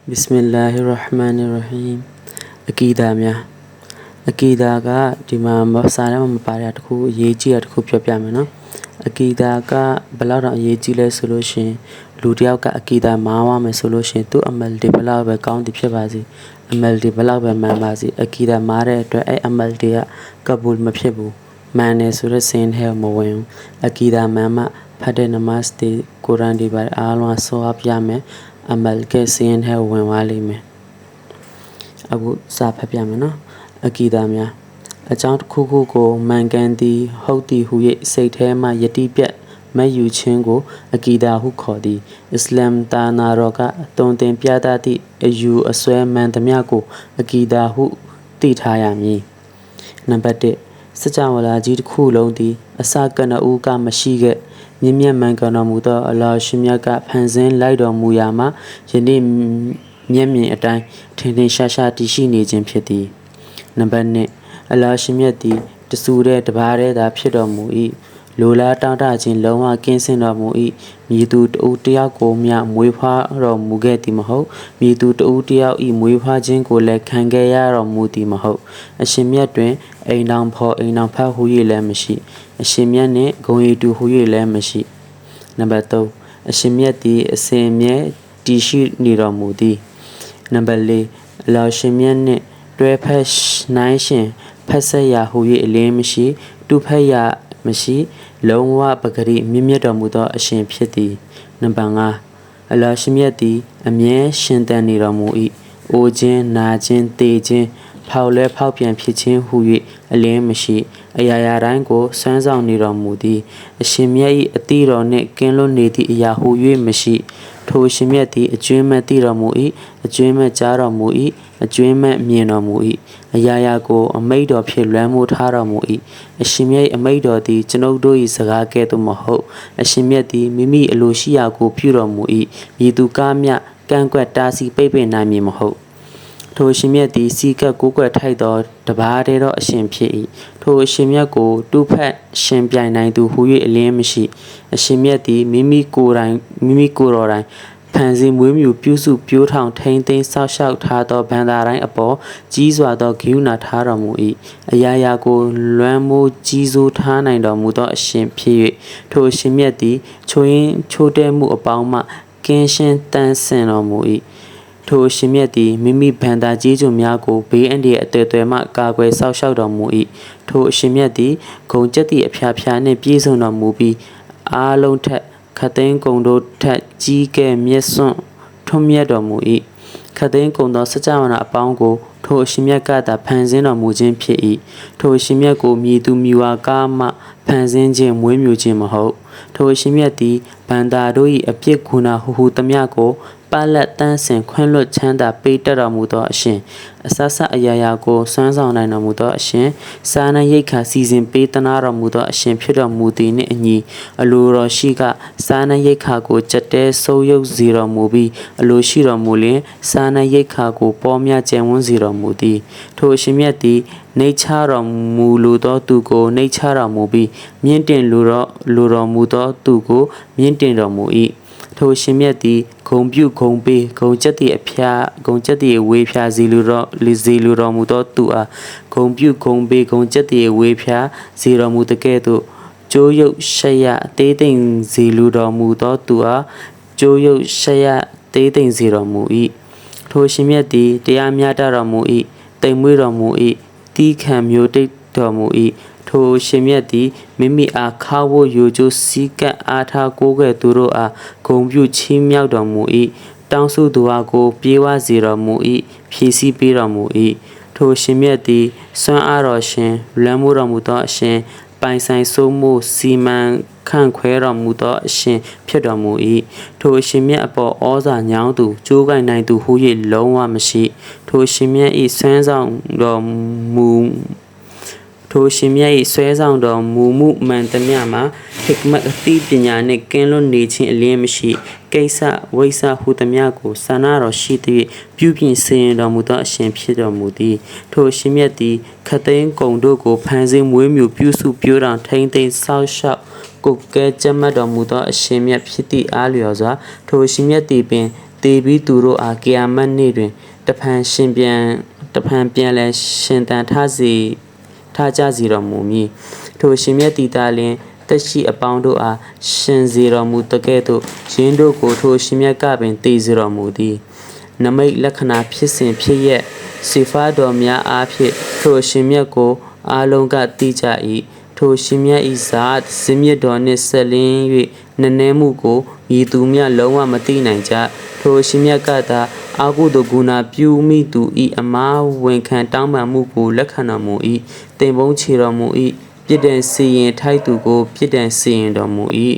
Bismillahirrahmanirrahim. Akida mya. Akida ka di ma sara ma pa ya tku ye ji ya tku phyo phya me no. Akida ka balaw da ye ji le so lo shin lu tayaw ka akida ma wa me so lo shin tu amal de balaw ba kaung ti phit ba si. Amal de balaw ba man ba si. Akida ma de atwat ai amal de ya kabul ma phit bu. Man ne so de sin he mo win. Akida man ma phat de namaz de Quran de ba aal wa so ap ya me amal ke sin he win wa li me. အခုစာဖတ်ပြမယ်နော်အကီဒါများအကြောင်းတစ်ခုခုကိုမှန်ကန်သည်ဟုတ်သည်ဟု၍စိတ်ထဲမှယတိပြတ်မယူခြင်းကိုအကီဒါဟုခေါ်သည်အစ္စလာမ်တာနာတော်ကတုံတင်ပြသသည့်အယူအဆွဲမှန်သမျှကိုအကီဒါဟုသိထားရမည်နံပါတ်1စကြဝဠာကြီးတစ်ခုလုံးသည်အစကနဦးကမရှိခဲ့မြင့်မြတ်မှန်ကန်တော်မူသောအလ္လာဟ်ရှင်မြတ်ကဖန်ဆင်းလိုက်တော်မူရာမှာယနေ့မျက်မြင်အတိုင်းထင်ထင်ရှားရှားတည်ရှိနေခြင်းဖြစ်သည်နံပါတ်2အလ္လာဟ်ရှင်မြတ်သည်တဆူတဲ့တပါးတဲ့သာဖြစ်တော်မူ၏လိုလားတောင်းတခြင်းလုံးဝကင်းစင်တော်မူ၏မြည်သူတဦးတယောက်ကိုမျှမွေးဖွားတော်မူခဲ့သည်မဟုတ်မြည်သူတဦးတယောက်၏မွေးဖွားခြင်းကိုလည်းခံခဲ့ရတော်မူသည်မဟုတ်အရှင်မြတ်တွင်အိမ်တော်ဖော်အိမ်တော်ဖတ်ဟု၍လည်းမရှိအရှင်မြတ်နှင့်ဂုဏ်ရည်တူဟု၍လည်းမရှိနံပါတ်3အရှင်မြတ်သည်အစဉ်အမြဲတည်ရှိနေတော်မူသည်နံပါတ်4အလ္လာဟ်ရှင်မြတ်နှင့်တွဲဖက်နိုင်ရှင်ဖက်ဆက်ရာဟူ၍အလင်းမရှိတူဖက်ရာမရှိလုံးဝပဂရိမြင့်မြတ်တော်မူသောအရှင်ဖြစ်သည်နံပါတ်5အလ္လာဟ်ရှင်မြတ်သည်အမြဲရှင်သန်နေတော်မူ၏အိုခြင်းနာခြင်းတေခြင်းဖောက်လဲဖောက်ပြန်ဖြစ်ခြင်းဟူ၍အလင်းမရှိအရာရာတိုင်းကိုစွမ်းဆောင်နေတော်မူသည်အရှင်မြတ်၏အတိတော်နှင့်ကင်းလွတ်နေသည့်အရာဟူ၍မရှိထိုရှင်မြတ်သည်အကျွမ်းမဲ့သိတော်မူ၏အကျွမ်းမဲ့ကြားတော်မူ၏အကျွမ်းမဲ့မြင်တော်မူ၏အရာရာကိုအမိတ်တော်ဖြင့်လွှမ်းမိုးထားတော်မူ၏အရှင်မြတ်၏အမိတ်တော်သည်ကျွန်ုပ်တို့၏စကားကဲ့သို့မဟုတ်အရှင်မြတ်သည်မိမိအလိုရှိရာကိုပြုတော်မူ၏မည်သူကားမျှကန့်ကွက်တားဆီးပိတ်ပင်နိုင်မည်မဟုတ်ထိုရှင်မြတ်သည်စီကပ်ကိုးကွယ်ထိုက်သောတပါးတည်းသောအရှင်ဖြစ်၏ထိုအရှင်မြတ်ကိုတူဖက်ရှင်ပြိုင်နိုင်သူဟူ၍အလင်းမရှိအရှင်မြတ်သည်မိမိကိုယ်တော်တိုင်ဖန်ဆင်းမွေးမြူပြုစုပြိုးထောင်ထိန်းသိမ်းစောင့်ရှောက်ထားသောဘန္တာတိုင်းအပေါ်ကြီးစွာသောဂရုဏာထားတော်မူ၏အရာရာကိုလွှမ်းမိုးကြီးစိုးထားနိုင်တော်မူသောအရှင်ဖြစ်၍ထိုအရှင်မြတ်သည်ချိုးတဲ့မှုအပေါင်းမှကင်းရှင်းတန်ဆင်တော်မူ၏ထိုအရှင်မြတ်သည်မိမိဘန္တာကြီးကျွန်များကိုဘေးအန္တရာယ်အသွယ်သွယ်မှကာကွယ်စောင့်ရှောက်တော်မူ၏ထိုအရှင်မြတ်သည်ဂုဏ်ကျက်သည့်အဖျားဖျားနှင့်ပြည့်စုံတော်မူပြီးအားလုံးထက်ခတ်သိမ်းကုံတို့ထက်ကြီးကဲမြတ်စွန့်ထွန်းမြတ်တော်မူ၏ခတ်သိမ်းကုံသောစကြဝဠာအပေါင်းကိုထိုအရှင်မြတ်ကသာဖန်ဆင်းတော်မူခြင်းဖြစ်၏ထိုအရှင်မြတ်ကိုမြည်သူမြည်ဝါကားမှဖန်ဆင်းခြင်းမွေးမြူခြင်းမဟုတ်ထိုအရှင်မြတ်သည်ဘန္တာတို့၏အပြစ်ဂုဏဟုသမျှကိုပါလက်တန်းဆင်ခွင့်လွတ်ချမ်းသာပေးတတ်တော်မူသောအရှင်အဆဆအရာရာကိုစွမ်းဆောင်နိုင်တော်မူသောအရှင်စာနာရိတ်ခါစီစဉ်ပေးသနာတော်မူသောအရှင်ဖြစ်တော်မူသည်နှင့်အညီအလိုတော်ရှိကစာနာရိတ်ခါကိုကြက်တဲဆိုးရုပ်စေတော်မူပြီးအလိုရှိတော်မူလျင်စာနာရိတ်ခါကိုပေါ်များကျယ်ဝန်းစေတော်မူသည်ထိုအရှင်မြတ်သည်နှိတ်ချတော်မူလိုသောသူကိုနှိတ်ချတော်မူပြီးမြင့်တင်လိုတော်မူသောသူကိုမြင့်တင်တော်မူ၏ထိုရှင်မြတ်သည်ဂုံပြုဂုံပေးဂုံကျက်သည့်အဖျားဂုံကျက်သည့်ဝေးဖျားစီလူတော်မူသောသူအားဂုံပြုဂုံပေးဂုံကျက်သည့်ဝေးဖျားစီတော်မူတကဲ့သို့ကျိုးရုပ်ရှက်ရတေးသိမ့်စီလူတော်မူသောသူအားကျိုးရုပ်ရှက်ရတေးသိမ့်စီတော်မူ၏ထိုရှင်မြတ်သည်တရားမြတ်တော်မူ၏တိမ်မွေးတော်မူ၏တီးခံမျိုးတိတ်တော်မူ၏ထိုရှင်မြတ်သည်မိမိအားခါဝိုရိုကျိုးစီကပ်အားထားကိုးကွယ်သူတို့အားဂုဏ်ပြုချီးမြှောက်တော်မူ၏တောင်းဆုသူအားကိုပြေးဝစေတော်မူ၏ဖြည့်ဆည်းပေးတော်မူ၏ထိုရှင်မြတ်သည်စွမ်းအားတော်ရှင်လွမ်းမိုးတော်မူသောအရှင်ပိုင်ဆိုင်စိုးမိုးစီမံခန့်ခွဲတော်မူသောအရှင်ဖြစ်တော်မူ၏ထိုအရှင်မြတ်အပေါ်ဩဇာညောင်းသူကြိုးကိုင်နိုင်သူဟု၍လုံးဝမရှိထိုရှင်မြတ်၏ဆွမ်းဆောင်တော်မူထိုရှင်မြတ်၏ဆွဲဆောင်တော်မူမှုမှန်သမျှမှာဟစ်မတ်အသိပညာနှင့်ကင်းလွတ်နေခြင်းအလင်းမရှိကိစ္စဝိစ္စဟုသမျှကိုဆန္ဒတော်ရှိသည့်ပြုပြင်စေရင်တော်မူသောအရှင်ဖြစ်တော်မူသည်ထိုရှင်မြတ်သည်ခတ်သိမ်းကုံတို့ကိုဖန်ဆင်းမွေးမြူပြုစုပြိုးထောင်ထိန်းသိမ်းစောင့်ရှောက်ကိုကဲကြမ်းမှတ်တော်မူသောအရှင်မြတ်ဖြစ်သည့်အားလျော်စွာထိုရှင်မြတ်သည်ပင် တေပြီးသူတို့အားကေယာမတ်နေ့တွင်တဖန်ပြန်လဲရှင်တန်ထားကြစီတော်မူမည်ထိုရှင်မြတ်တည်တာလင်တက်ရှိအပေါင်းတို့အားရှင်စေတော်မူတကဲ့သို့ယင်းတို့ကိုထိုရှင်မြတ်ကပင်တည်စေတော်မူသည်နမိတ်လက္ခဏာဖြစ်စဉ်ဖြစ်ရက်စေဖာတော်များအားဖြင့်ထိုရှင်မြတ်ကိုအားလုံးကသိကြ၏ထိုရှင်မြတ်ဤဇာတ်ဇင်းမြတ်တော်နှင့်ဆက်လင်း၍နည်းနည်းမှုကိုဤသူမြတ်လုံးဝမသိနိုင်ကြထိုရှင်မြတ်ကသာအာဟုတဂုဏပြုမိသူဤအမားဝန်ခံတောင်းပန်မှုကိုလက်ခံတော်မူ၏တင်ပုံးချေတော်မူ၏ပြစ်ဒဏ်စီရင်ထိုက်သူကိုပြစ်ဒဏ်စီရင်တော်မူ၏